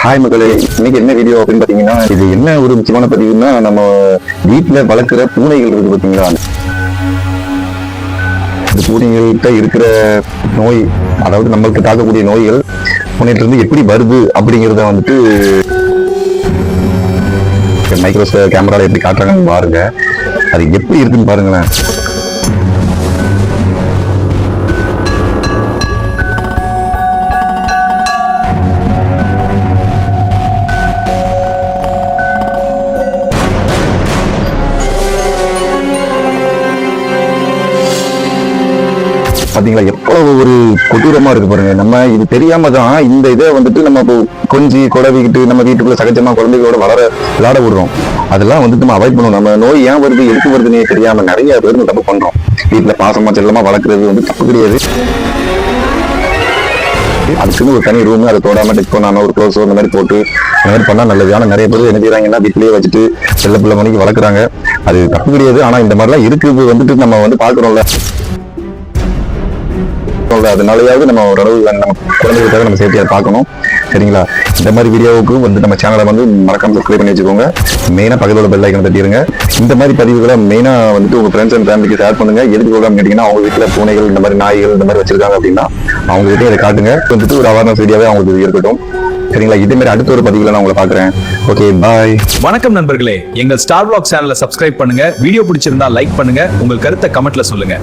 Hi மக்களே, இன்னைக்கு என்ன வீடியோ அப்படின்னு பாத்தீங்கன்னா, இது என்ன ஒரு முக்கியமான பதிவுன்னா, நம்ம வீட்டுல வளர்க்குற பூனைகள் இருக்கு பாத்தீங்களா, இந்த பூனைகள்கிட்ட இருக்கிற நோய், அதாவது நம்மளுக்கு தாக்கக்கூடிய நோய்கள் பூனைகிட்ட இருந்து எப்படி வருது அப்படிங்கிறத வந்துட்டு மைக்ரோஸ்கோப் கேமரால எப்படி காட்டுறாங்கன்னு பாருங்க. அது எப்படி இருக்குன்னு பாருங்களேன். பாத்தீங்களா எவ்வளவு ஒரு கொடூரமா இருக்கு பாருங்க. நம்ம இது தெரியாம தான் இந்த இதை வந்துட்டு நம்ம இப்போ கொஞ்சி குடவிக்கிட்டு நம்ம வீட்டுக்குள்ள சகஜமா குழந்தைகளோட விளையாட விடுறோம். அதெல்லாம் வந்துட்டு நம்ம அவாய்ட் பண்ணணும். நம்ம நோய் ஏன் வருது எதுக்கு வருதுன்னே தெரியாம நிறைய பேர் தப்பு பண்றோம். வீட்டுல பாசமா செல்லமா வளர்க்குறது வந்து தப்பு கிடையாது. அதுக்குன்னு ஒரு தனி ரூம், அதை தொடாம டச் பண்ணாம ஒரு க்ளோஸோ அந்த மாதிரி போட்டு அந்த மாதிரி பண்ணா நல்லது. ஆனா நிறைய பேர் என்ன செய்யறாங்கன்னா வீட்லயே வச்சுட்டு செல்ல பிள்ளை மணிக்கு வளர்க்குறாங்க. அது தப்பு கிடையாது. ஆனா இந்த மாதிரிலாம் இருக்குது வந்துட்டு நம்ம வந்து பாக்குறோம்ல, அதனாலயாவது நம்ம ஓரளவு நம்ம குழந்தைகளுக்காக நம்ம சேஃப்டியா பார்க்கணும். சரிங்களா? இந்த மாதிரி வீடியோவுக்கு வந்து நம்ம சேனலை வந்து மறக்காம சப்ஸ்கிரைப் பண்ணி வச்சுக்கோங்க. மெயினா பக்கத்தோட பெல் ஐக்கனை தட்டிடுங்க. இந்த மாதிரி பதிவுகளை மெயினா வந்துட்டு உங்க ஃப்ரெண்ட்ஸ் அண்ட் ஃபேமிலிக்கு ஷேர் பண்ணுங்க. எதுக்கு சொல்றாங்க கேட்டீங்கன்னா, அவங்க வீட்டுல பூனைகள் இந்த மாதிரி நாய்கள் இந்த மாதிரி வச்சிருக்காங்க அப்படின்னா அவங்க கிட்டே இதை காட்டுங்க. வந்துட்டு ஒரு அவேர்னஸ் வீடியோவே அவங்களுக்கு இருக்கட்டும். சரிங்களா? இதே மாதிரி அடுத்த ஒரு பதிவுல நான் உங்களை பாக்குறேன். ஓகே, பாய். வணக்கம் நண்பர்களே, எங்கள் ஸ்டார் வ்ளாக் சேனலை சப்ஸ்கிரைப் பண்ணுங்க. வீடியோ பிடிச்சிருந்தா லைக் பண்ணுங்க. உங்கள் கருத்தை கமெண்ட்ல சொல்லுங்க.